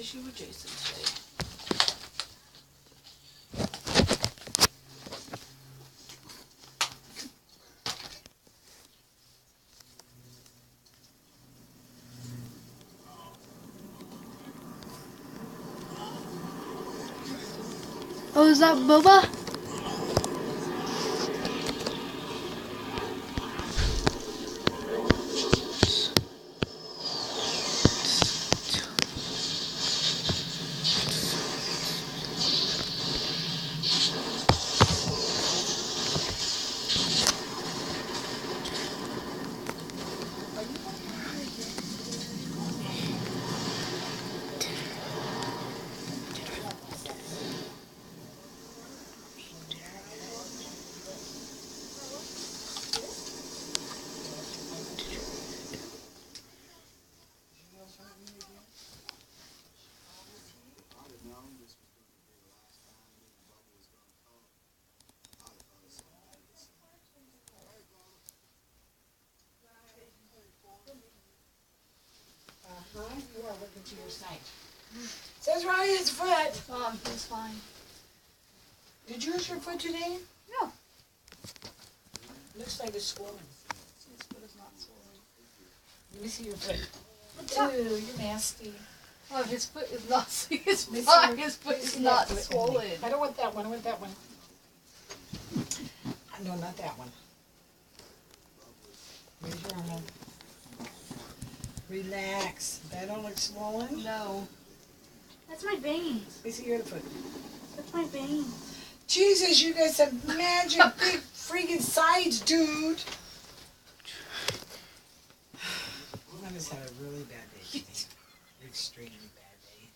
issue with Jason today. Oh, is that Bubba? You are looking to your side. Says Ryan's foot. It's fine. Did you hurt your foot today? No. Looks like it's swollen. His foot is not swollen. Let me see your foot. What's up? Ew, you're nasty. Oh, his foot is not. His Let me foot, see his foot let me is see not that foot. swollen. I don't want that one. I want that one. No, not that one. Raise your arm up. Relax. That don't look swollen. No. That's my veins. Let me see your other foot. That's my veins. Jesus, you guys have magic big freaking sides, dude. I just had a really bad day today. Extremely bad day.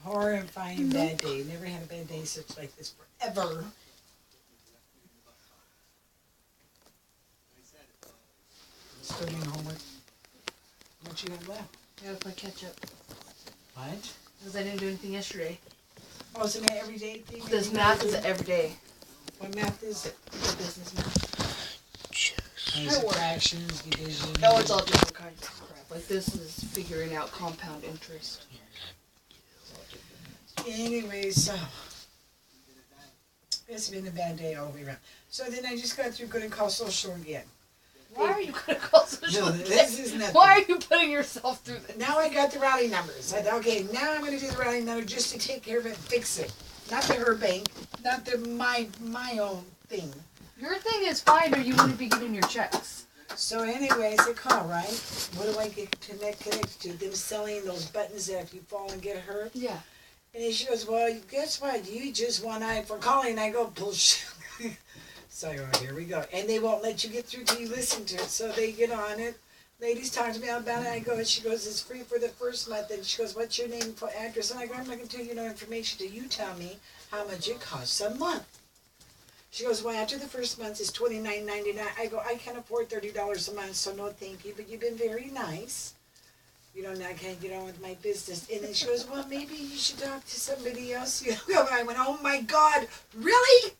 Horrifying bad day. Never had a bad day such like this forever. Still doing homework. What you have left? I gotta play catch up. What? Because I didn't do anything yesterday. Oh, is it an everyday thing? This math is every day. What math is it? The business math. Fractions, division. No, it's all different kinds of crap. Like this is figuring out compound interest. Anyways, it's been a bad day all the way around. So then I just got through going to call social again. Why are you gonna call social? No, this is nothing. Why are you putting yourself through this? Now I got the routing numbers. I said, okay, now I'm going to do the routing number just to take care of it and fix it. Not the her bank, not the my own thing. Your thing is fine, or you wouldn't be getting your checks. So anyways, I call, right? What do I get connected to? Them selling those buttons that if you fall and get hurt. Yeah. And he goes, well, guess what? You just won for calling. I go, bullshit. So here we go. And they won't let you get through till you listen to it. So they get on it. Ladies talk to me about it. I go, and she goes, it's free for the first month. And she goes, what's your name, address? And I go, I'm not going to tell you no information till you tell me how much it costs a month. She goes, well, after the first month is $29.99. I go, I can't afford $30 a month, so no thank you. But you've been very nice. You know, now I can't get on with my business. And then she goes, well, maybe you should talk to somebody else. You know, I went, oh my God, really?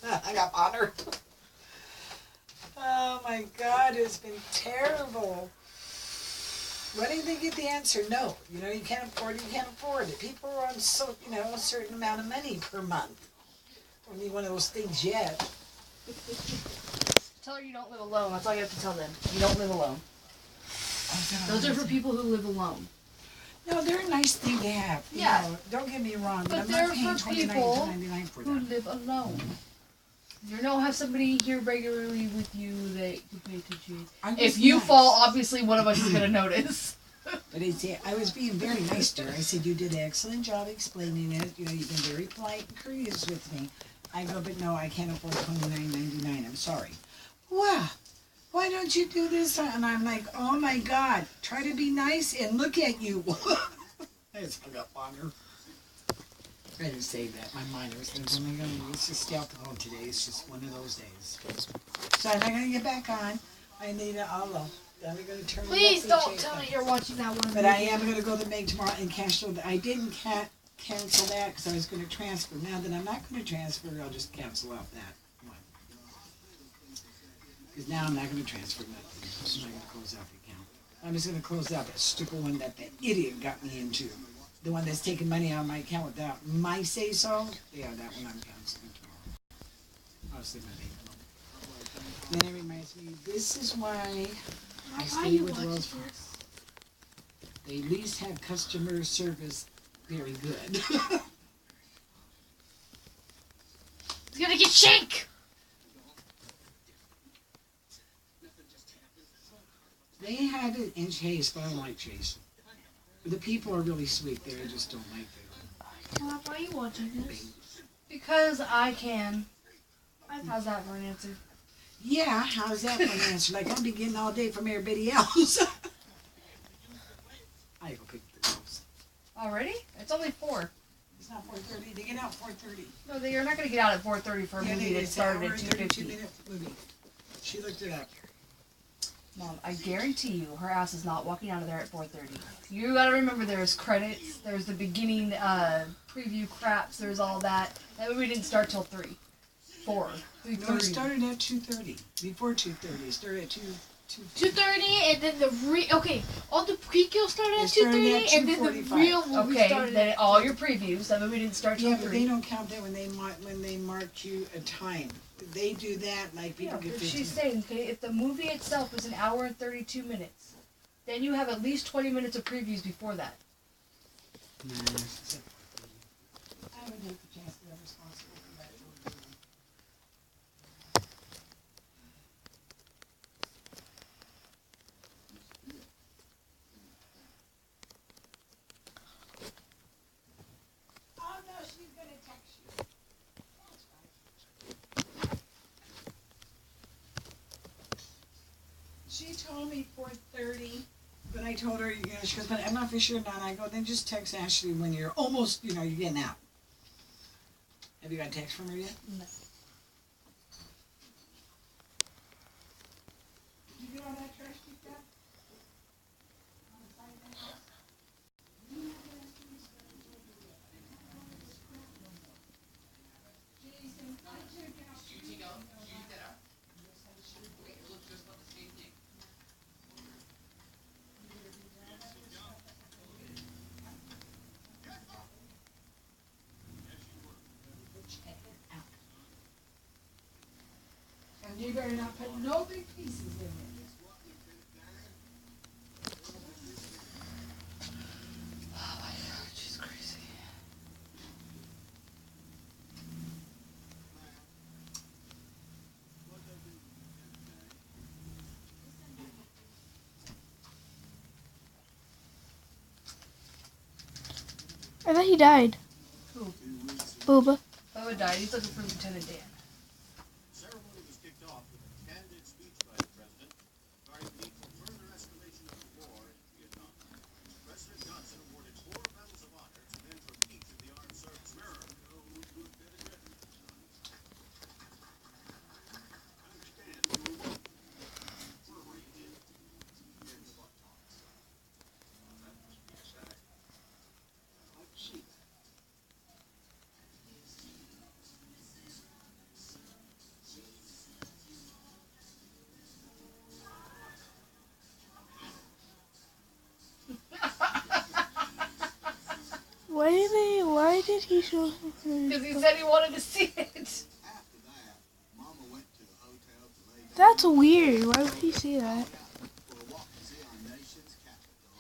I got honored. Oh my God, it's been terrible. Why didn't they get the answer? No. You know, you can't afford it, you can't afford it. People are on a certain amount of money per month. Don't need one of those things yet. Tell her you don't live alone. That's all you have to tell them. You don't live alone. Those are for people who live alone. No, they're a nice thing to have. Yeah. You know, don't get me wrong, But I'm they're not paying for people $29.99 for who that. live alone. You don't have somebody here regularly with you that you pay attention to. I'm If just you nice. fall, obviously one of us is going to notice. But I was being very nice to her. I said, you did an excellent job explaining it. You know, you've been very polite and courteous with me. I go, but no, I can't afford $29.99. I'm sorry. Wow. Why don't you do this? And I'm like, oh my God, try to be nice and look at you. I just hung up on her. I didn't say that. My mind was thinking, oh my God, let's just stay off the phone today. It's just one of those days. So I'm not going to get back on. I need an Allah. I'm going to turn Please it up. don't tell me you're watching that one. But I am going to go to the bank tomorrow and cancel. I didn't cancel that because I was going to transfer. Now that I'm not going to transfer, I'll just cancel out that one. Because now I'm not going to transfer nothing. I'm just not going to close out the account. I'm just going to close out that stupid one that idiot got me into. The one that's taking money out of my account without my say so. Yeah, that one I'm canceling tomorrow. I'll say my name. Then it reminds me, this is why I stay with Wells Fargo. They at least have customer service very good. It's gonna get shake! They have it in Chase, but I don't like Chase. The people are really sweet there, I just don't like them. Why are you watching this? Because I can. How's that for an answer? Yeah, how's that for an answer? Like, I'll be getting all day from everybody else. I go pick the girls. Already? It's only 4. It's not 4:30. They get out 4:30. No, you're not gonna get out at 4:30 for a movie that started at 2:50. 32-minute movie. She looked it up. Mom, I guarantee you, her ass is not walking out of there at 4:30. You gotta remember, there's credits, there's the beginning preview craps, there's all that. That movie didn't start till 3, 4, 3:30. No, it started at 2:30. Before 2:30, it started at 2:30. 2:30, and then all the prequels started at It started 2:30, at and then the 2:45. real movie Okay, started then at all your previews, that movie didn't start till Yeah, but 3. they don't count that when they mark you a time. They do that like people Yeah, get but 15. she's saying, okay, if the movie itself is an hour and 32 minutes, then you have at least 20 minutes of previews before that. Nah, it's at 4:30. I would hate the chance to be responsible for that. Oh no, she's gonna text you. That's right. She told me 4:30, but I told her, she goes, but I'm not for sure now. And I go, then just text Ashley when you're almost, you're getting out. Have you got a text from her yet? No. Did you get all that trash picked up? And you better not put no big pieces in it. Oh my god, she's crazy. I thought he died. Who? Booba. Bubba died. He's looking for Lieutenant Dan. Ceremony was kicked off with a candid speech by the president regarding the need for further escalation of the war in Vietnam. President Johnson awarded 4 medals of honor to men from each of the armed services. Why did he show him? Because he said he wanted to see it. After that, Mama went to the hotel to lay down That's weird. Why would he say that? for a walk to see our nation's capital.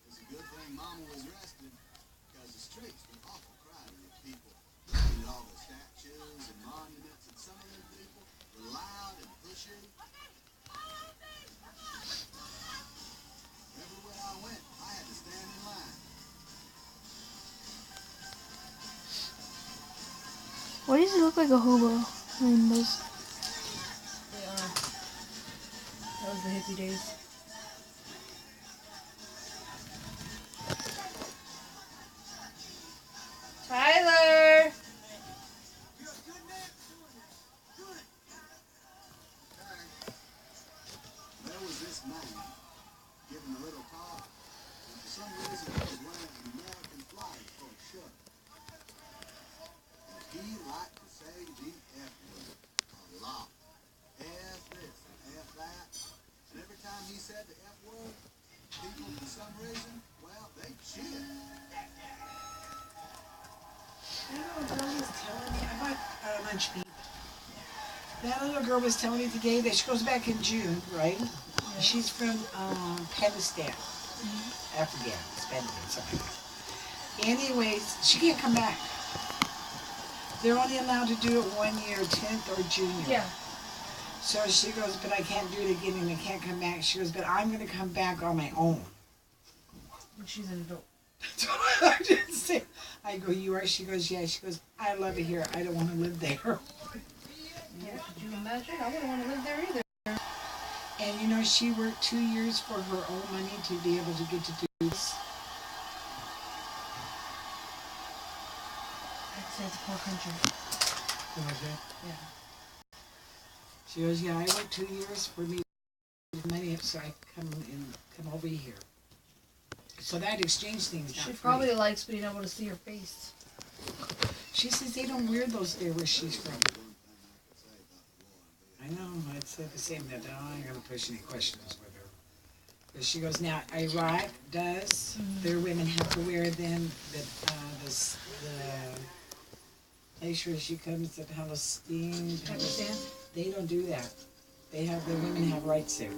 It's a good thing Mama was rested, because the streets were awful crowded with people. Looking at all the statues and monuments, and some of them people were loud and pushy. Everywhere I went, I had to stand in line. Why does he look like a hobo? I mean, those. They are. That was the hippie days. Tyler! There was this man giving a little talk, and for some reason he was wearing an American flag for a shirt. He was he liked to say the F word a lot. F this and F that. And every time he said the F word, people for some reason, well, they cheered. That little girl was telling me, I bought lunch meat. That little girl was telling me today that she goes back in June, right? Yeah. She's from Pakistan, Afghanistan, something. Anyways, she can't come back. They're only allowed to do it 1 year, 10th or junior. Yeah. So she goes, but I can't do it again and I can't come back. She goes, but I'm going to come back on my own. She's an adult. That's what I didn't say. I go, you are? She goes, yeah. She goes, I love it here. I don't want to live there. Yeah, could you imagine? I wouldn't want to live there either. And you know, she worked 2 years for her own money to be able to get to do this. I'd say it's a poor country. Okay. Yeah. She goes, yeah, I worked 2 years for me to get money so I come over here. So that exchange thing's not She free. probably likes being able to see her face. She says they don't wear those there where she's from. I know, I'd say the same, that I ain't gonna push any questions with her. But she goes, now Iraq does, their women have to wear them, the place where she comes to Palestine. Pakistan? They don't do that. Their women have rights there.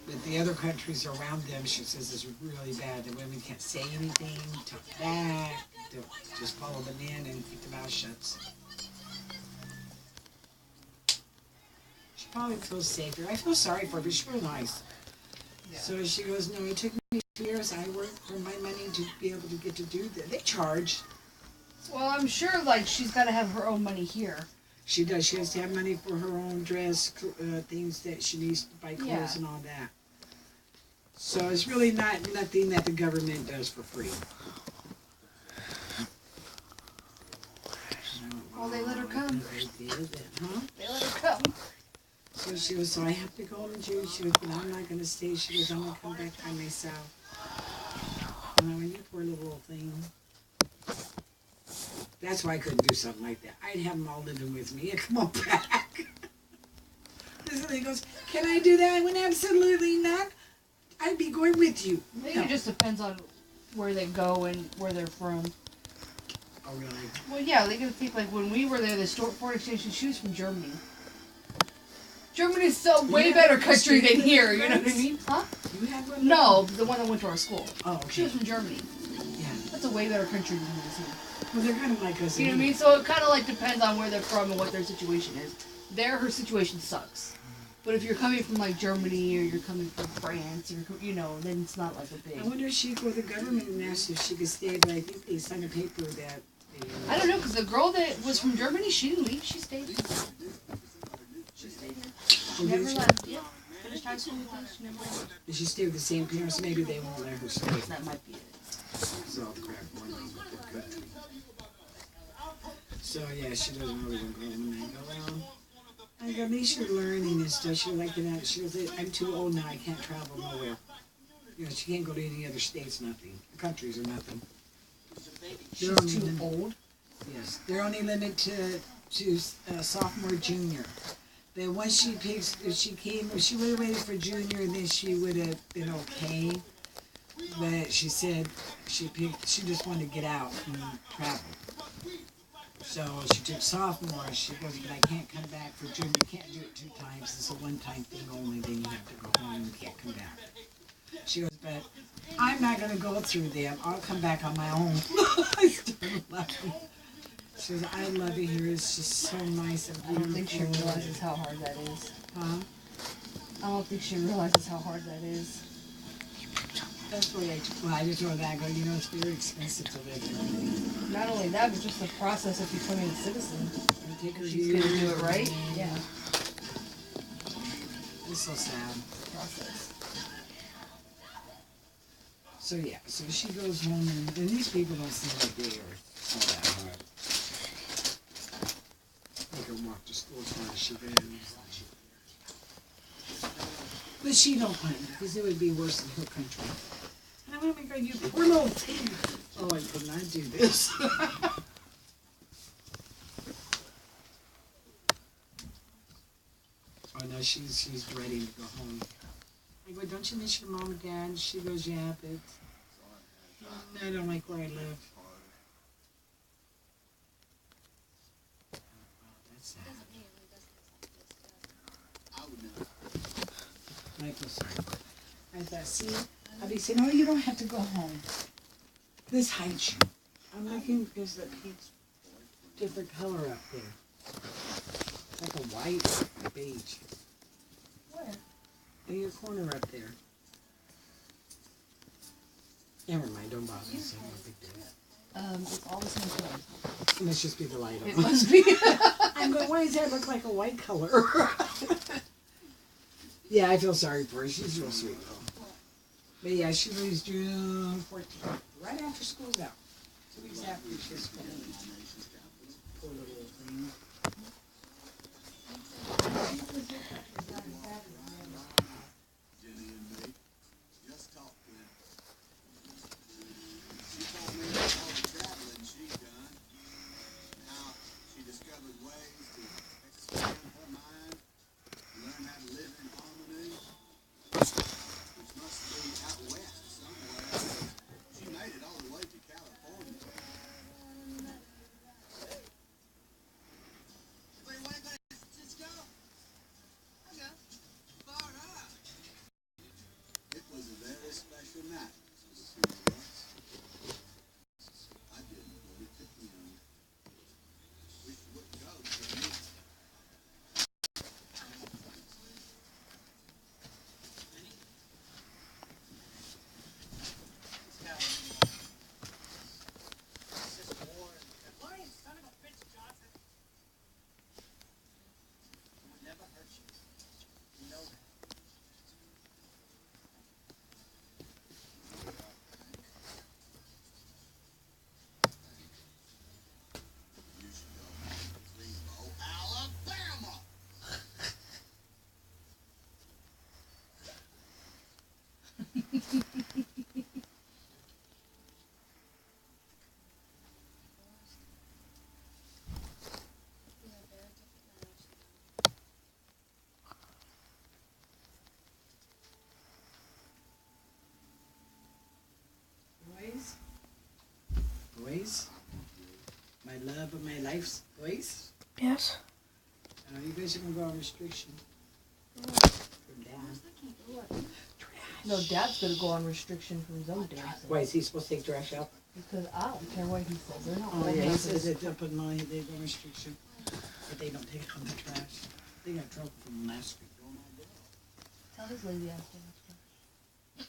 But the other countries around them, she says, is really bad. The women can't say anything, talk back, don't just follow them in and keep their mouth shut. She probably feels safer. I feel sorry for her, but she's real nice. Yeah. So she goes, no, it took me 2 years. I worked for my money to be able to get to do that. They charge. Well, I'm sure, like, she's got to have her own money here. She does. She has to have money for her own dress, things that she needs to buy clothes Yeah. and all that. So it's really nothing that the government does for free. Well, they let her come. They did that, huh? They let her come. So she goes, so I have to go in June. She goes, but I'm not going to stay. She goes, I'm going to come back by myself. And I went, you poor little thing. That's why I couldn't do something like that. I'd have them all living with me and come on back. This lady goes, can I do that? I went, absolutely not. I'd be going with you. I think No. it just depends on where they go and where they're from. Oh, really? Well, yeah, they gotta think, like, when we were there, the foreign exchange, she was from Germany. Germany's so way You better had country than student here, you know what I friends? mean? Huh? You had one? No, the one that went to our school. Oh, She okay. was from Germany. Yeah. That's a way better country than this here. Well, they're kind of like us. You know what I mean? So it kind of like depends on where they're from and what their situation is. There, her situation sucks. But if you're coming from like Germany or you're coming from France or, you know, then it's not like a big. I wonder if she'd go to the government and ask if she could stay, but I think they signed a paper that they... I don't know, because the girl that was from Germany, she didn't leave. She stayed. She stayed here. She never left. Yeah. Finished high school with us. She never left. Did she stay with the same parents? Maybe they won't let her stay. That might be it. It's all crap going on with the country. So yeah, she doesn't really want to go when I go around. I go, at least you're learning and stuff. She was like that. She goes, I'm too old now. I can't travel nowhere. You know, she can't go to any other states, nothing. Countries or nothing. She's They're only too lim- old. Yes, they're only limited to sophomore, junior. Then once she picks, if she would have waited for junior, then she would have been okay. But she said she just wanted to get out and travel. So she took sophomore. She goes, but I can't come back for junior. You can't do it 2 times. It's a one-time thing only. Then you have to go home. You can't come back. She goes, but I'm not going to go through them. I'll come back on my own. I started laughing. She goes, I love it here. It's just so nice and I don't think she beautiful. realizes how hard that is. Huh? I don't think she realizes how hard that is. That's what I just told her that. I go, you know, it's very expensive to live here. Not only that, but just the process of becoming a citizen. And take her She's gonna years do it right. and- Yeah. It's so sad. Process. So yeah, so she goes home and these people don't seem like they are all that hard. Make her walk to school as far as she goes. But she don't mind because it would be worse in her country. And I want to make her, you poor little thing. Oh, I could not do this. no, she's ready to go home. I go, don't you miss your mom and dad? She goes, yeah, but I don't like where I live. That's sad. I would never. I feel sorry. I thought, see, I'd be saying, oh, you don't have to go home. This hides you. I'm looking because the paint's different color up there. Like a white beige. Where? In your corner up there. Never mind, don't bother. It's no big deal. It's all the same color. It must just be the light It on. must be. I'm going, why does that look like a white color? Yeah, I feel sorry for her. She's real sweet though. But yeah, she leaves June 14th, right after school's out. 2 weeks after she's school. Poor little thing. Jenny and me just talked then. She told me about all the traveling she'd done, and how she discovered ways to expand her mind, learn how to live in harmony, which must be out west somewhere. She made it all the way to California. Everybody want to go to San Francisco? I'll go. All right. It was a very special night for the two of us. I didn't, but it took me on. Wish you wouldn't go, Jenny. You should go back to Greenbow, Alabama. Boys? Boys? My love of my life's boys? Yes. You guys are gonna go on restriction. From Dad. No, Dad's gonna go on restriction for his own damn self. Why is he supposed to take trash out? Because I don't care what he says. They're not Oh letting yeah, he us says just- that they'll put money, they go on restriction. But they don't take out the trash. They got trouble from last week. Tell his lazy ass to ask her.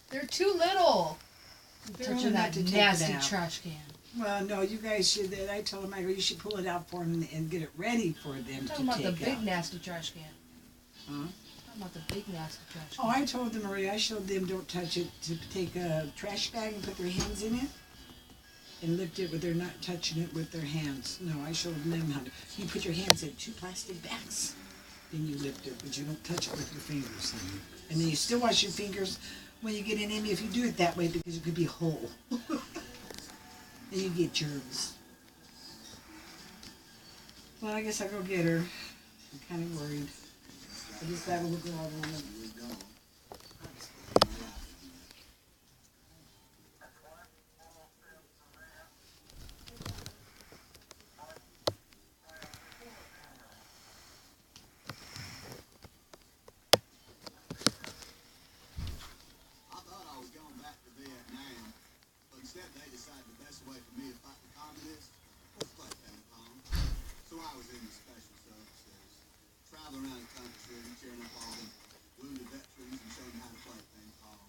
They're too little. They're Touching only that not to take it nasty out. trash can. Well, no, you guys should. I told him, I go, you should pull it out for him and get it ready for them I'm to talking about the take big out. nasty trash can. Huh? I'm talking about the big nasty trash can. Oh, I told them already. I showed them don't touch it. To take a trash bag and put their hands in it, and lift it, but they're not touching it with their hands. No, I showed them how to. You put your hands in 2 plastic bags, then you lift it, but you don't touch it with your fingers. And then you still wash your fingers when you get in them if you do it that way because it could be whole. Then you get germs. Well, I guess I'll go get her. I'm kind of worried. I just got to look at all the We're gone. I thought I was going back to Vietnam, but instead they decided the best way for me to fight the communists was play ping pong. So I was in the special services, traveling around the country, cheering up all the wounded veterans and showing them how to play ping pong.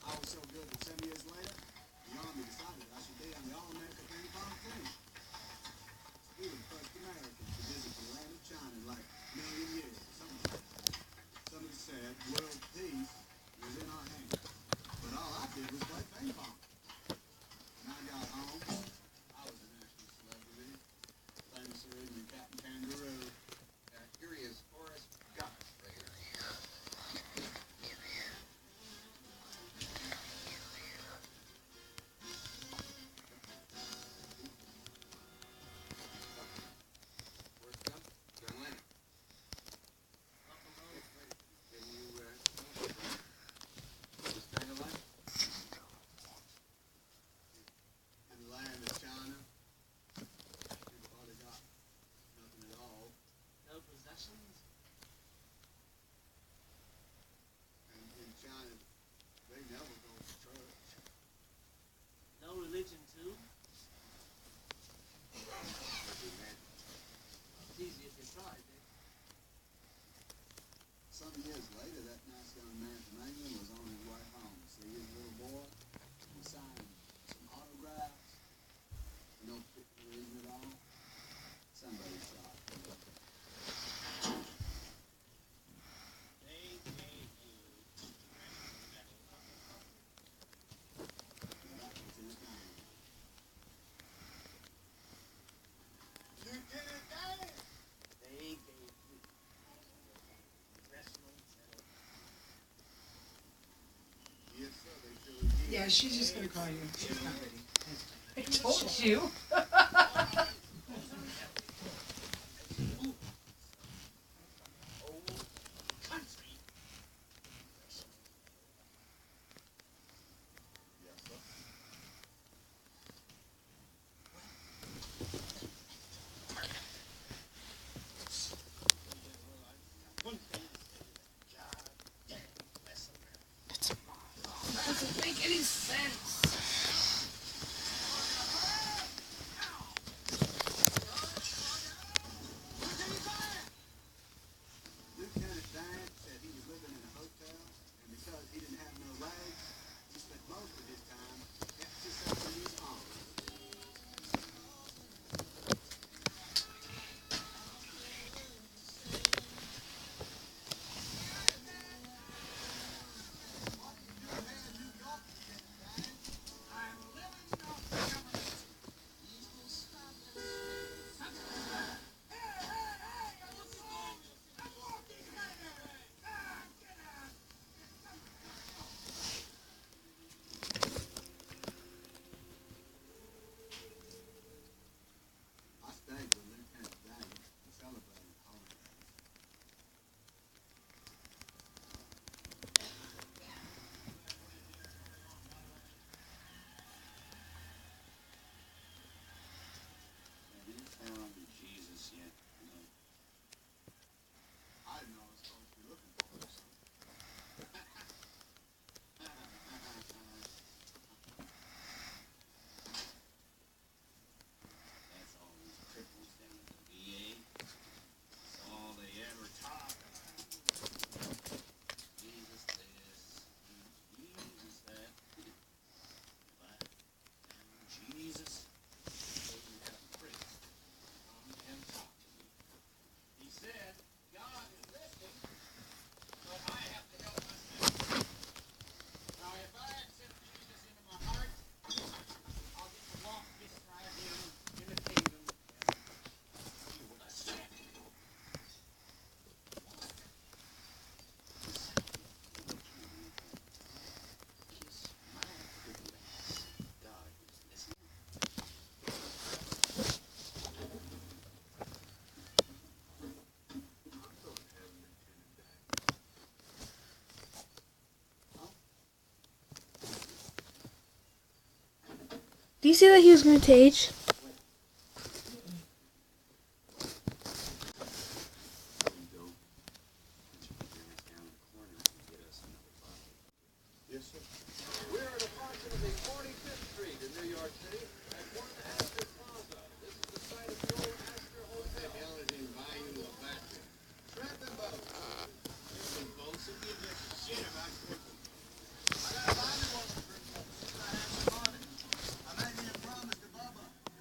I was so good that 7 years later, the Army decided I should be on the All-America Ping Pong team. We were the first Americans to visit the land of China in like a million years, something like that. Somebody said world peace was in our hands. But all I did was play ping pong. When I got home, I was a national celebrity, famously than Captain Kangaroo. Here he is, Forrest Gump, right here. elections. And in China, they never go to church. No religion too. It's easy if you try, Dick. Some years later, that nice young man from England was on his way home to see his little boy. He signed some autographs. No reason at all. Somebody shot him. They gave you Lieutenant Dan! they gave you congressional medal. Yes, sir, they sure did. Yeah, she's just gonna call you. She's not ready. I told you. Old country. Yes, sir. One thing to say, God damn, bless America. Doesn't make any sense. Lieutenant Dan said he was living in a hotel, and because he didn't have no legs, he spent most of his time exercising his arms. I stayed with Lieutenant Dan and celebrated the holidays. Have you found Jesus yet? No. I didn't know I was supposed to be looking for him. That's all these cripples down at the VA. That's all they ever talk about. Jesus this, Jesus that. But Jesus told me how to pray. Come and talk to me. He said, God is listening, but I have to help myself. Now, if I accept Jesus into my heart, I'll get to walk beside him in the kingdom and see what I say. Kiss my pretty ass. God is listening. Do you see that he was going to age? Yes, sir. We're at approximately 45th Street in New York City at One Astor Plaza. This is the site of the old Astor Hotel. Technology and volume of battery. Trap them both. Some folks will give you shit about cripple. I got a body woman for I have some money. I made me a promise to Bubba. If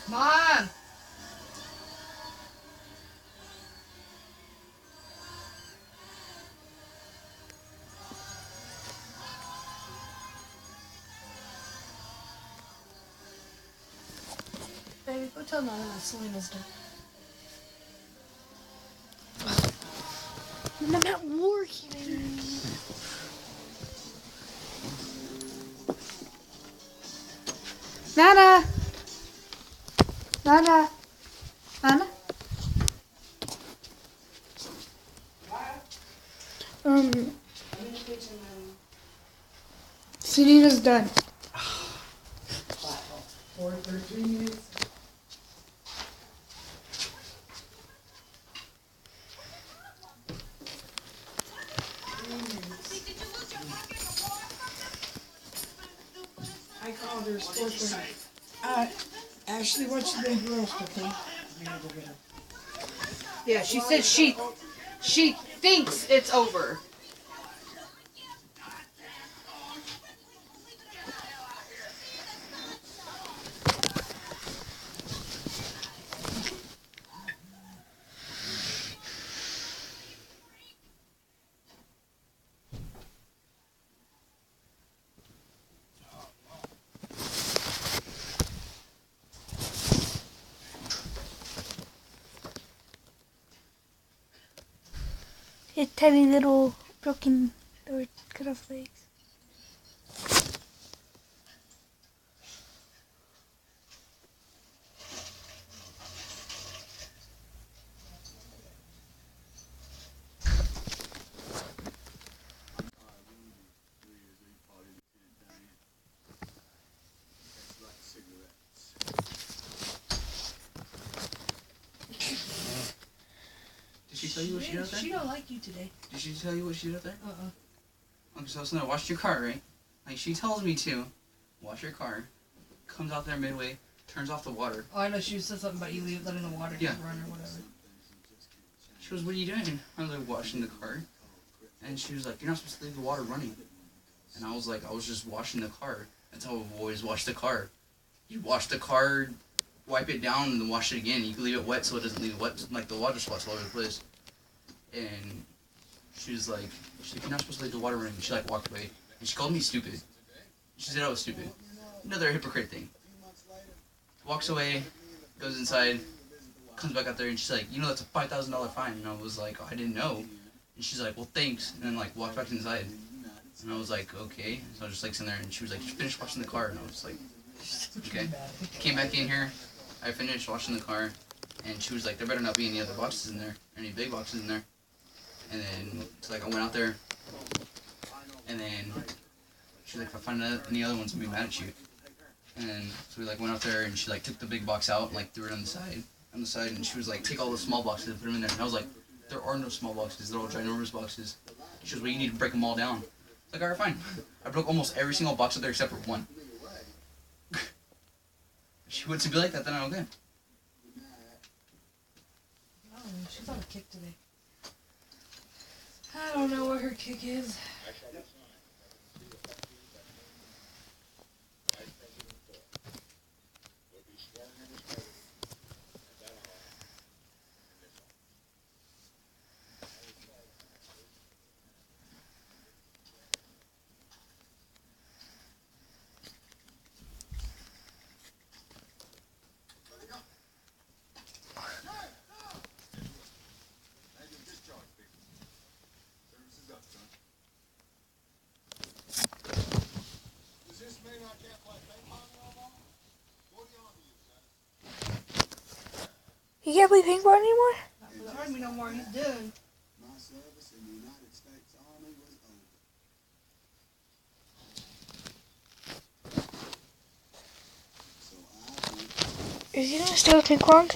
Mom! Baby, go tell Mama that Selena's done. I'm not working. Nana. Nana. Nana. I'm in the kitchen now. Selena's done. 4:13 minutes. I called her sports one. Ashley, what you been roast, okay? I'm gonna go get her. Yeah, she said she thinks it's over. His tiny little broken or cut off legs. Did she tell you what she did out there? She don't like you today. Did she tell you what she did out there? Uh-uh. Okay, so I washed your car, right? Like, she tells me to wash your car, comes out there midway, turns off the water. Oh, I know she said something about you letting the water Yeah. just run or whatever. She goes, what are you doing? I was like, washing the car. And she was like, you're not supposed to leave the water running. And I was like, I was just washing the car. That's how I've always washed the car. You wash the car, wipe it down, and then wash it again. You can leave it wet so it doesn't leave wet, like the water spots all over the place. And she was like, you're not supposed to leave the water running. She like walked away. And she called me stupid. She said I was stupid. Another hypocrite thing. Walks away, goes inside, comes back out there, and she's like, you know, that's a $5,000 fine. And I was like, oh, I didn't know. And she's like, well, thanks. And then like walked back inside. And I was like, okay. So I was just like sitting there, and she was like, just finish washing the car. And I was like, okay. Came back in here. I finished washing the car, and she was like, there better not be any other boxes in there, any big boxes in there. And then so like I went out there, and then she was like, if I find any other ones, I'm gonna be mad at you. And so we like went out there, and she like took the big box out and like threw it on the side, and she was like, take all the small boxes and put them in there. And I was like, there are no small boxes, they're all ginormous boxes. She goes, well, you need to break them all down. I was like, alright, fine. I broke almost every single box out there except for one. She wants to be like that, then I'm okay. I don't know. She's on a kick today. I don't know what her kick is. Does this mean I can't play ping pong no more? What are you on to you, son? You can't play ping pong anymore? Not for the Army no more. He's done. My service in the United States Army was over. So I went Is he gonna steal ping pong?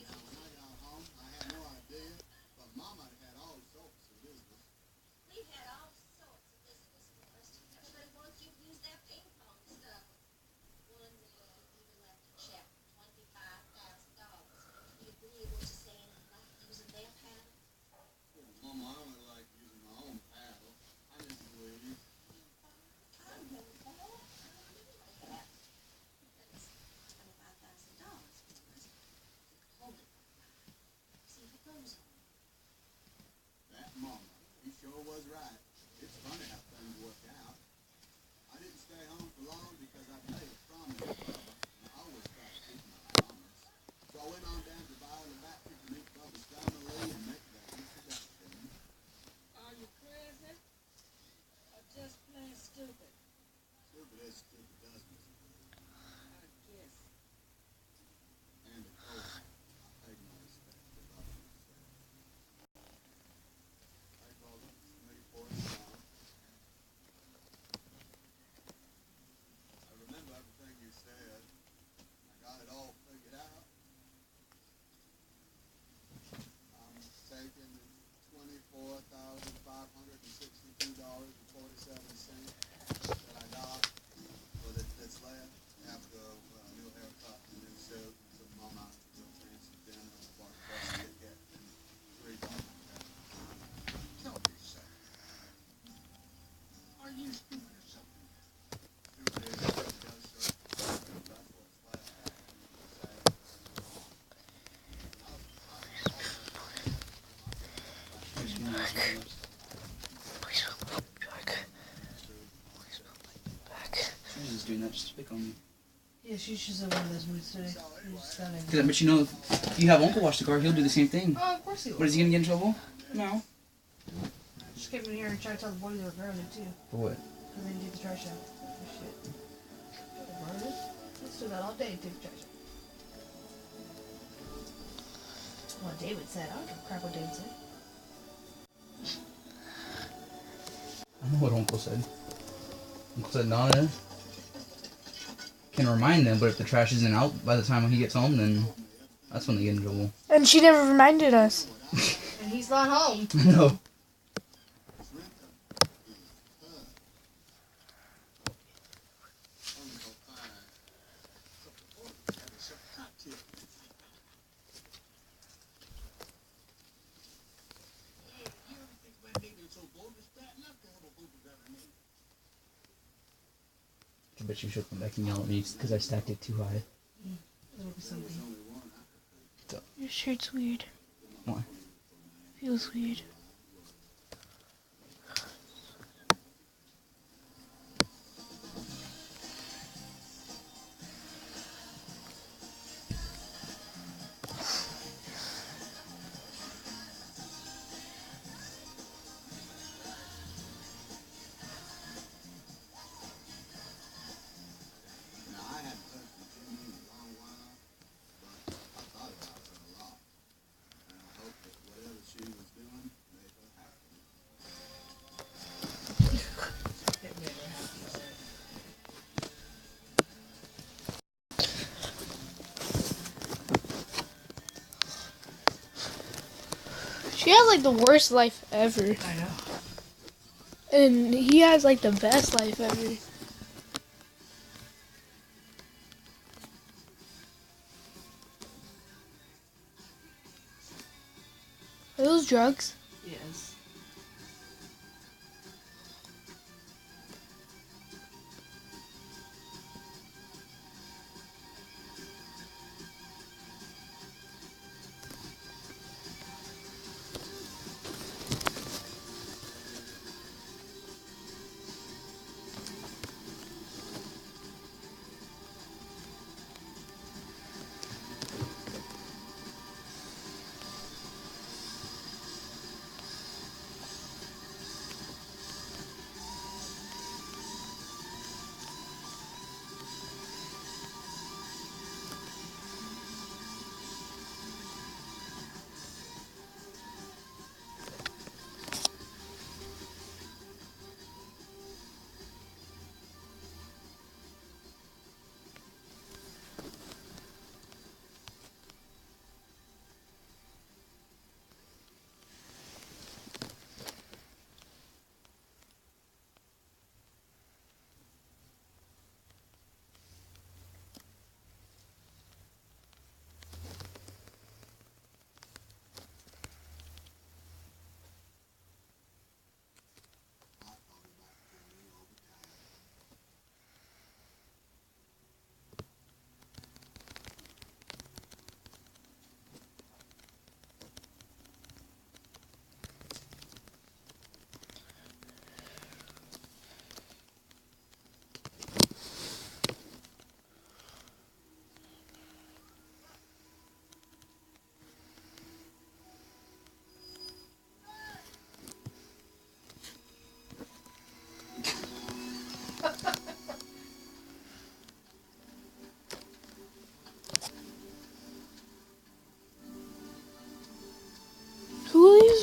Now, when I got home, I had no idea, but Mama I went on down to Violet Baptist to meet Brothers Donnelly and Nick Davis for that thing. Are you crazy? Or just plain stupid? Stupid as stupid does, Mr. Wood. I guess. And of course, I paid my respects to Bubba myself. I called up the committee for him now. I remember everything you said. I got it all figured out. I'm taking $24,562.47 that I got for that's left after a new haircut, a new suit, some mama, some fancy dinner, a bus ticket, and $3. Tell me something. Are you stupid or something? Stupid as it does, sir. That's what's left after you say. She was just doing that just to pick on me. Yeah, she's just in one of those moods today. You just gotta- Cause I bet you know, if you have Uncle wash the car, he'll do the same thing. Oh, of course he will. But is he gonna get in trouble? No. Just came in here and tried to tell the boys they were grounded too. For what? Because they didn't take the trash out. Oh, shit. They're grounded? Let's do that all day and take the trash out. What David said. I don't give a crap what David said. I know what Uncle said. Uncle said Donna can remind them, but if the trash isn't out by the time he gets home, then that's when they get in trouble. And she never reminded us. And he's not home. No. I bet you should come back and yell at me because I stacked it too high. It'll be something. Your shirt's weird. Why? Feels weird. Now, I hadn't touched the Jimmy in a long while, but I thought about her a lot. And I hope that whatever she was doing made her happy. She has like the worst life ever. I know. And he has like the best life ever. Are those drugs? Yes.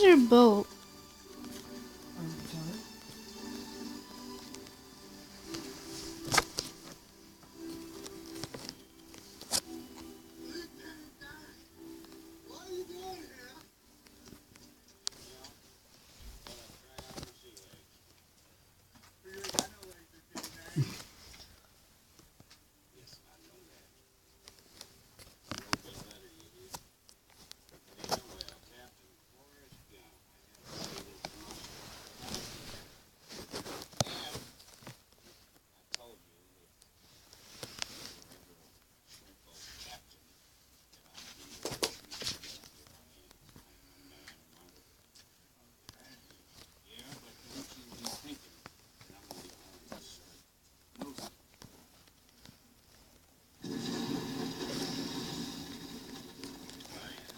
their boat? What are you doing here? You ain't got no legs to fit, man. Yes, I know that. I wrote the letter you did. Yeah, well, Captain Forrest Gump, I have to say this to myself. And I told you that if you ever shrimp old captain that I'd be with you together. I am a man of my word. Yeah, but don't you be thinking that I'm gonna be honest, sir. No, sir. I am.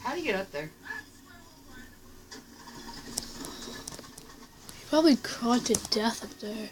How do you get up there? Probably crawled to death up there.